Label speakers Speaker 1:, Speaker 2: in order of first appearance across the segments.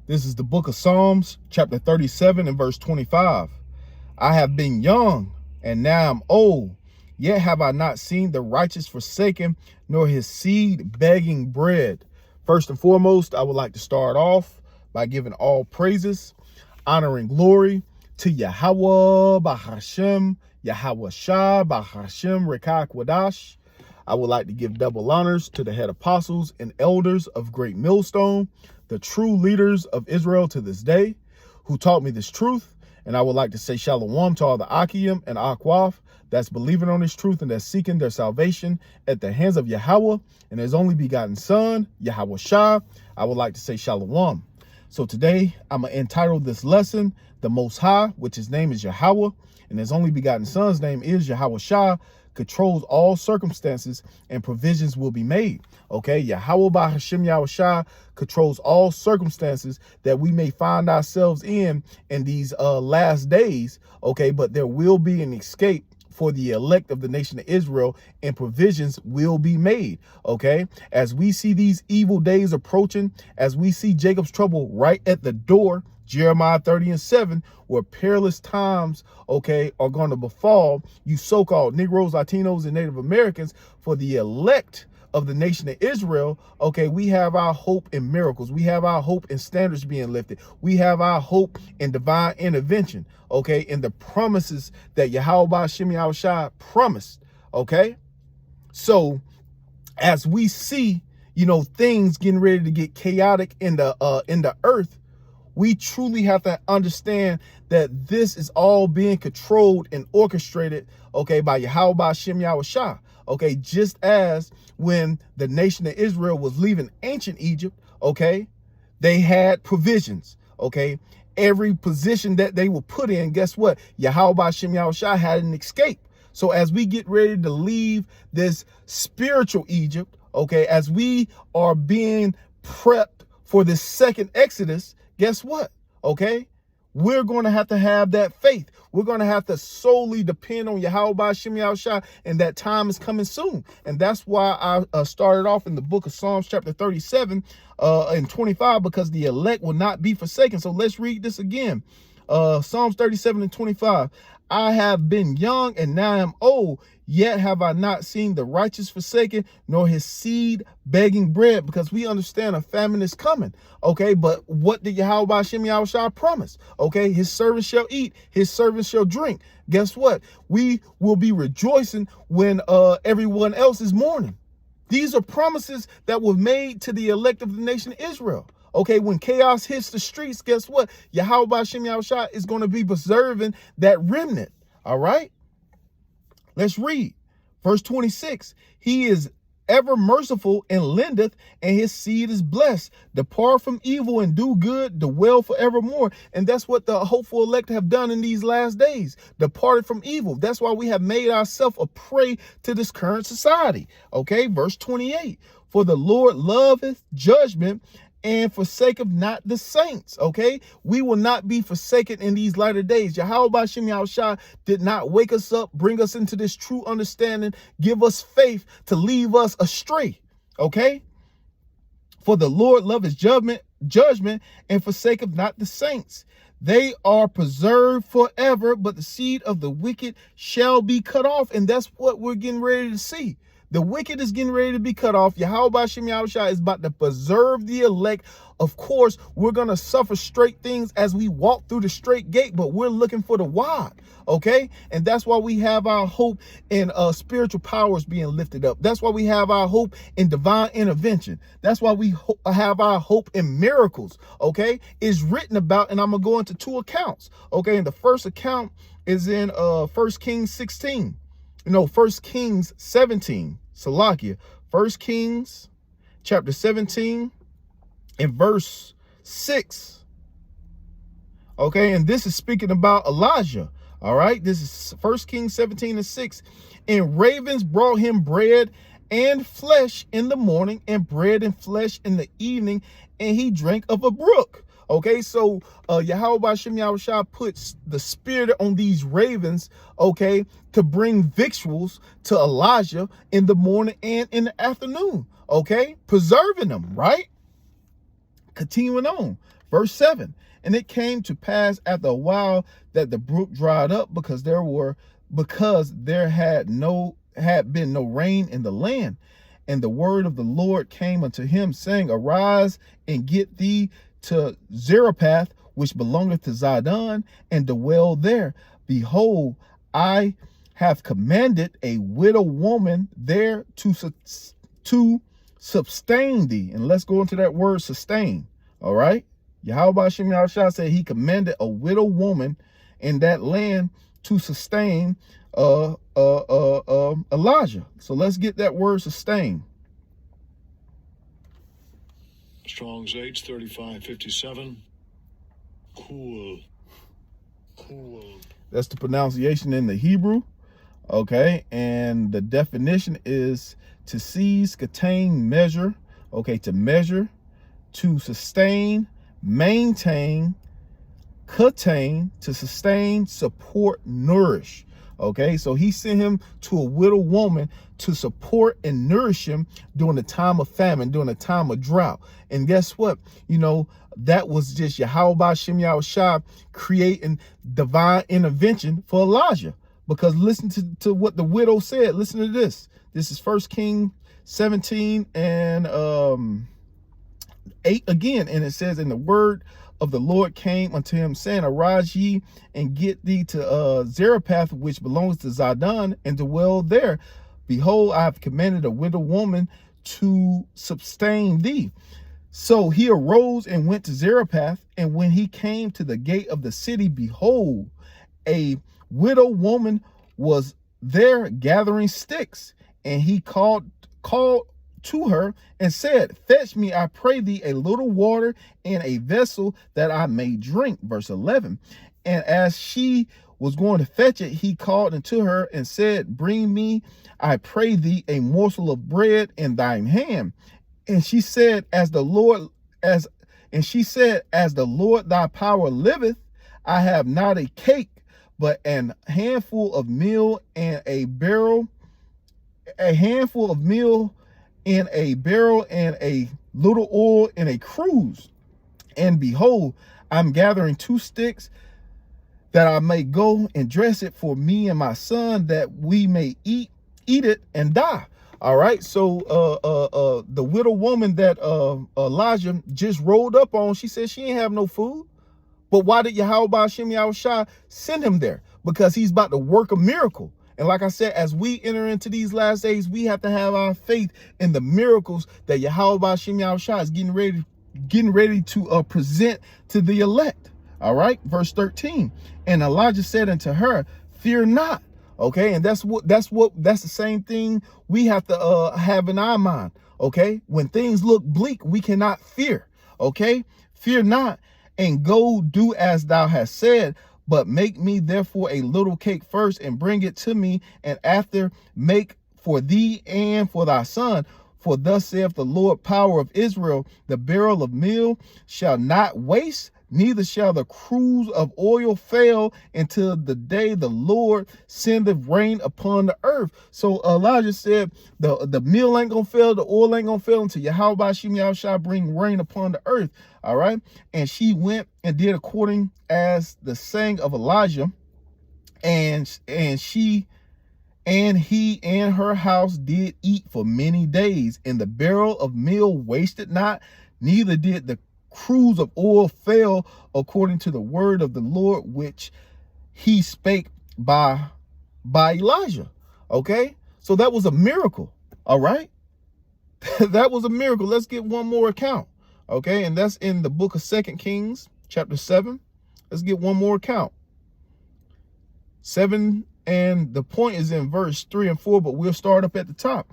Speaker 1: This is the book of Psalms, chapter 37 and verse 25. I have been young, and now I'm old, yet have I not seen the righteous forsaken, nor his seed begging bread. First and foremost, I would like to start off by giving all praises, honor, and glory to Yahawah, Bahashem, Yahawashi, Bahashem, Rekah Kwadash. I would like to give double honors to the head apostles and elders of Great Millstone, the true leaders of Israel to this day, who taught me this truth. And I would like to say shalom to all the Akim and Akwaf that's believing on this truth and that's seeking their salvation at the hands of Yahawah and his only begotten son, Yahawashi. I would like to say shalom. So today I'm going to entitle this lesson, The Most High, which his name is Yahawah, and his only begotten son's name is Yahawashi, controls all circumstances and provisions will be made. Okay, Yahawah by Hashem Yahawashi controls all circumstances that we may find ourselves in these last days. Okay, but there will be an escape for the elect of the nation of Israel, and provisions will be made. Okay, as we see these evil days approaching, as we see Jacob's trouble right at the door, Jeremiah 30:7, where perilous times, okay, are going to befall you so-called Negroes, Latinos, and Native Americans. For the elect of the nation of Israel, okay, we have our hope in miracles. We have our hope in standards being lifted. We have our hope in divine intervention, okay, in the promises that Yahawah Shem Yahawashi promised, okay? So as we see, things getting ready to get chaotic in the earth, we truly have to understand that this is all being controlled and orchestrated, okay, by Yahawah Shem Yahawashi. Okay, just as when the nation of Israel was leaving ancient Egypt, okay, they had provisions, okay. Every position that they were put in, guess what? Yahawah Shem Yahawashi had an escape. So as we get ready to leave this spiritual Egypt, okay, as we are being prepped for this second Exodus, guess what? Okay, we're going to have that faith. We're going to have to solely depend on Yahawah Shem Yahawashi, and that time is coming soon. And that's why I started off in the book of Psalms chapter 37 and 25, because the elect will not be forsaken. So let's read this again. Psalms 37 and 25. I have been young and now I am old, yet have I not seen the righteous forsaken, nor his seed begging bread, because we understand a famine is coming. Okay, but what did Yahawah Shem Yahawashi promise? Okay, his servants shall eat, his servants shall drink. Guess what? We will be rejoicing when everyone else is mourning. These are promises that were made to the elect of the nation of Israel. Okay, when chaos hits the streets, guess what? Yahawah Shem Yahawashi is going to be preserving that remnant. All right, let's read verse 26. He is ever merciful and lendeth, and his seed is blessed. Depart from evil and do good, dwell forevermore. And that's what the hopeful elect have done in these last days. Departed from evil. That's why we have made ourselves a prey to this current society. Okay, verse 28. For the Lord loveth judgment, and forsaketh not the saints. Okay, we will not be forsaken in these latter days. Yahawah Shem Yahawashi did not wake us up, bring us into this true understanding, give us faith to leave us astray. Okay, for the Lord loveth judgment, and forsaketh not the saints. They are preserved forever, but the seed of the wicked shall be cut off. And that's what we're getting ready to see. The wicked is getting ready to be cut off. Yahawah Shem Yahawashi is about to preserve the elect. Of course, we're going to suffer straight things as we walk through the straight gate, but we're looking for the wide, okay? And that's why we have our hope in spiritual powers being lifted up. That's why we have our hope in divine intervention. That's why we have our hope in miracles, okay? It's written about, and I'm going to go into two accounts, okay? And the first account is in 1 Kings 16. 1 Kings 17, Salakia, 1 Kings chapter 17 and verse 6. Okay, and this is speaking about Elijah. All right, this is 1 Kings 17 and 6. And ravens brought him bread and flesh in the morning, and bread and flesh in the evening, and he drank of a brook. Okay, so Yahawah Shem Yahawashi puts the spirit on these ravens, okay, to bring victuals to Elijah in the morning and in the afternoon, okay, preserving them, right? Continuing on, Verse 7, and it came to pass after a while that the brook dried up because there had been no rain in the land. And the word of the Lord came unto him, saying, Arise and get thee to Zarephath, which belongeth to Zidon, and dwell there. Behold, I have commanded a widow woman there to sustain thee. And let's go into that word sustain. All right. Yahawashi said he commanded a widow woman in that land to sustain Elijah. So let's get that word sustain.
Speaker 2: Strong's H3557. Cool.
Speaker 1: That's the pronunciation in the Hebrew. Okay, and the definition is to seize, contain, measure. Okay, to measure, to sustain, maintain, contain, to sustain, support, nourish. Okay, so he sent him to a widow woman to support and nourish him during the time of famine, during the time of drought. And guess what? You know, that was just Yahawashi creating divine intervention for Elijah. Because listen to what the widow said. Listen to this. This is 1 Kings 17 and 8 again. And it says, and the word of the Lord came unto him, saying, Arise ye and get thee to Zarephath, which belongs to Zidon, and dwell there. Behold, I have commanded a widow woman to sustain thee. So he arose and went to Zarephath, and when he came to the gate of the city, behold, a widow woman was there gathering sticks, and he called to her and said, Fetch me, I pray thee, a little water in a vessel that I may drink. Verse 11. And as she was going to fetch it, he called unto her and said, Bring me, I pray thee, a morsel of bread in thine hand. And she said, As the Lord thy power liveth, I have not a cake, but an handful of meal and a barrel, and a little oil in a cruse. And behold, I'm gathering 2 sticks that I may go and dress it for me and my son, that we may eat it and die. All right. So the widow woman that Elijah just rolled up on, she said she ain't have no food. But why did Yahawashi send him there? Because he's about to work a miracle. And like I said, as we enter into these last days, we have to have our faith in the miracles that Yahawashi is getting ready to present to the elect. All right, verse 13. And Elijah said unto her, Fear not. Okay, and that's the same thing we have to have in our mind. Okay, when things look bleak, we cannot fear. Okay, fear not, and go do as thou hast said. But make me therefore a little cake first, and bring it to me, and after make for thee and for thy son. For thus saith the Lord, power of Israel, the barrel of meal shall not waste, neither shall the cruse of oil fail until the day the Lord sendeth rain upon the earth. So Elijah said the meal ain't gonna fail, the oil ain't gonna fail until Yahawashi bring rain upon the earth. All right. And she went and did according as the saying of Elijah, and he and her house did eat for many days, and the barrel of meal wasted not, neither did the cruse of oil fail, according to the word of the Lord which he spake by Elijah. Okay, so that was a miracle. All right. That was a miracle. Let's get one more account. Okay, and that's in the book of 2 Kings chapter 7. Let's get one more account. 7, and the point is in verse 3 and 4, but we'll start up at the top.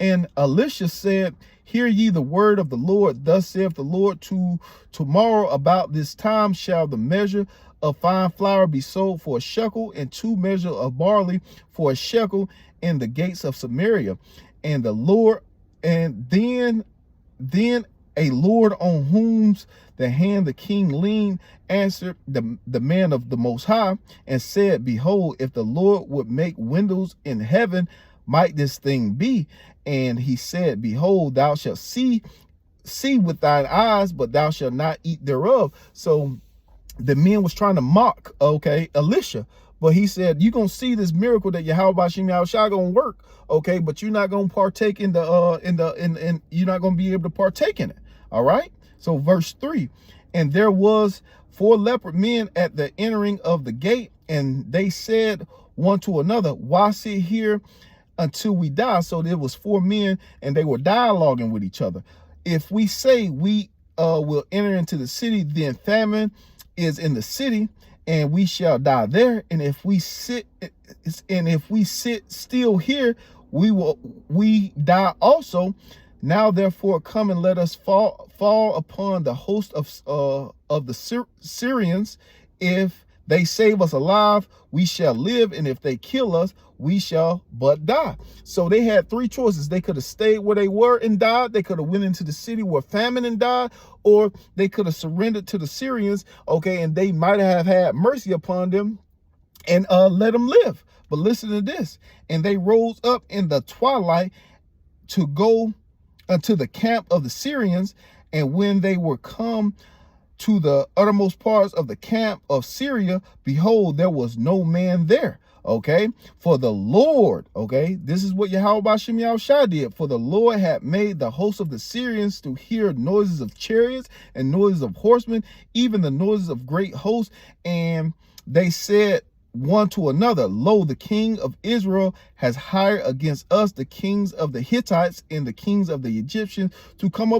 Speaker 1: And Elisha said, Hear ye the word of the Lord. Thus saith the Lord, tomorrow about this time shall the measure of fine flour be sold for a shekel, and 2 measures of barley for a shekel in the gates of Samaria. And the Lord, and then a Lord on whom's the hand the king leaned answered the man of the Most High, and said, Behold, if the Lord would make windows in heaven, might this thing be? And he said, Behold, thou shalt see see with thine eyes, but thou shalt not eat thereof. So the men was trying to mock, okay, Elisha. But he said, you're going to see this miracle that Yahawashi going to work, okay, but you're not going to partake in the, you're not going to be able to partake in it, all right? So verse 3, and there was 4 leopard men at the entering of the gate, and they said one to another, why sit here until we die? So there was 4 men, and they were dialoguing with each other. If we say we will enter into the city, then famine is in the city, and we shall die there. And if we sit still here, we die also. Now therefore come and let us fall upon the host of the Syrians. If they save us alive, we shall live, and if they kill us, we shall but die. So they had 3 choices. They could have stayed where they were and died. They could have went into the city where famine and died, or they could have surrendered to the Syrians, okay, and they might have had mercy upon them and let them live. But listen to this. And they rose up in the twilight to go unto the camp of the Syrians, and when they were come to the uttermost parts of the camp of Syria, behold, there was no man there. Okay, for the Lord, okay, this is what Yahawashi did. For the Lord had made the host of the Syrians to hear noises of chariots and noises of horsemen, even the noises of great hosts. And they said one to another, lo, the king of Israel has hired against us the kings of the Hittites and the kings of the Egyptians to come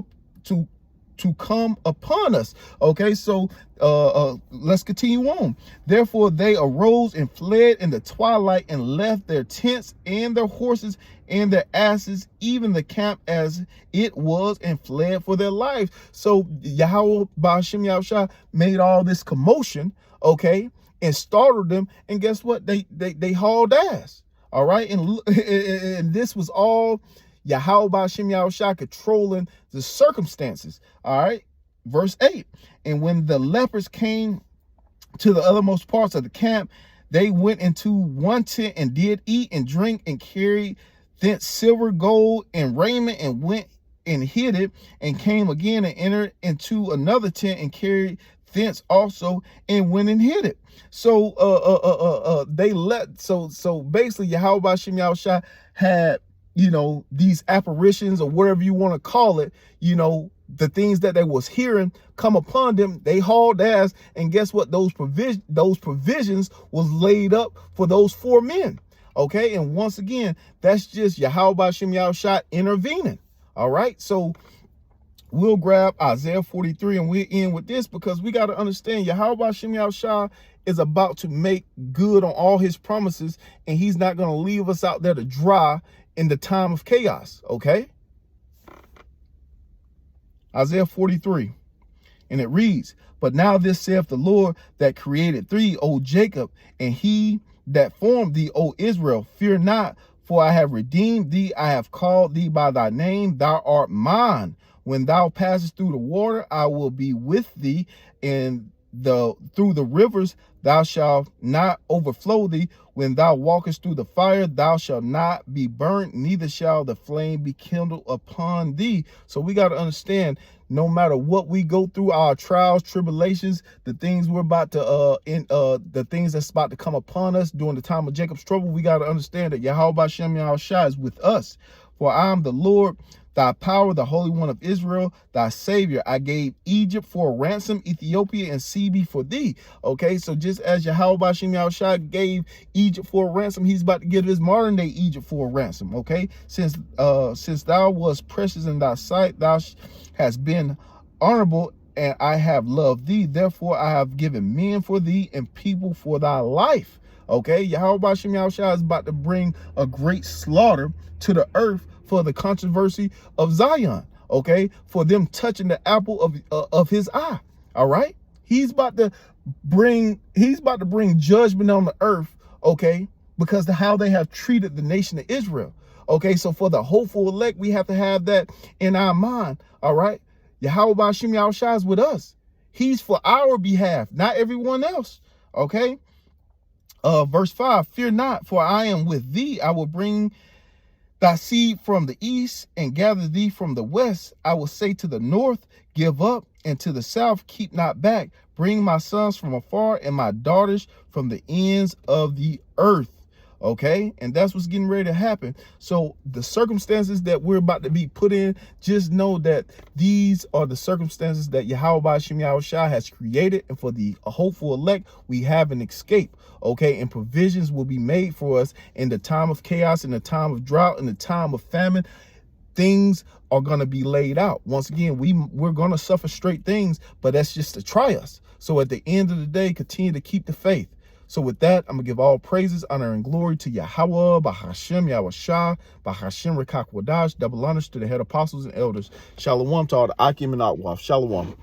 Speaker 1: upon us. Okay, so let's continue on. Therefore they arose and fled in the twilight and left their tents and their horses and their asses, even the camp as it was, and fled for their lives. So Yahawah made all this commotion, okay, and startled them, and guess what? They hauled ass. All right, and this was all Yahawashi controlling the circumstances. All right, verse 8. And when the lepers came to the othermost parts of the camp, they went into one tent and did eat and drink and carried thence silver, gold, and raiment, and went and hid it, and came again and entered into another tent and carried thence also and went and hid it. So they let so basically Yahawashi had, you know, these apparitions, or whatever you want to call it, you know, the things that they was hearing come upon them. They hauled ass, and guess what? Those provisions was laid up for those 4 men. Okay, and once again, that's just Yahawashi intervening. All right, so we'll grab Isaiah 43 and we'll end with this, because we got to understand Yahawashi is about to make good on all his promises, and he's not going to leave us out there to dry in the time of chaos. Okay, Isaiah 43, and it reads, but now this saith the Lord that created thee, O Jacob, and he that formed thee, O Israel, fear not, for I have redeemed thee. I have called thee by thy name. Thou art mine. When thou passest through the water, I will be with thee, and through the rivers thou shalt not overflow thee. When thou walkest through the fire, thou shalt not be burnt, neither shall the flame be kindled upon thee. So we got to understand, no matter what we go through, our trials, tribulations, the things we're about to the things that's about to come upon us during the time of Jacob's trouble, we got to understand that Yahawashi is with us. For I am the Lord, thy power, the Holy One of Israel, thy Savior. I gave Egypt for a ransom, Ethiopia and Seba for thee. Okay, so just as Yahawashi gave Egypt for a ransom, he's about to give his modern day Egypt for a ransom. Okay, since thou wast precious in thy sight, thou hast been honorable, and I have loved thee. Therefore I have given men for thee and people for thy life. Okay, Yahawashi is about to bring a great slaughter to the earth for the controversy of Zion, okay, for them touching the apple of his eye. All right, he's about to bring judgment on the earth, okay, because of how they have treated the nation of Israel. Okay, so for the hopeful elect, we have to have that in our mind. All right, Yahawashi is with us. He's for our behalf, not everyone else. Okay, verse 5, fear not, for I am with thee. I will bring thy seed from the east and gather thee from the west. I will say to the north, give up, and to the south, keep not back. Bring my sons from afar and my daughters from the ends of the earth. Okay, and that's what's getting ready to happen. So the circumstances that we're about to be put in, just know that these are the circumstances that Yahawashi has created, and for the hopeful elect, we have an escape. Okay, and provisions will be made for us in the time of chaos, in the time of drought, in the time of famine. Things are going to be laid out. Once again, we're going to suffer straight things, but that's just to try us. So at the end of the day, continue to keep the faith. So with that, I'm going to give all praises, honor, and glory to Yahawah, Bahashem, Yahawashi, Bahashem, Rekakwadash, double honors to the head apostles and elders. Shalom to all the Akim and Atwaf. Shalom.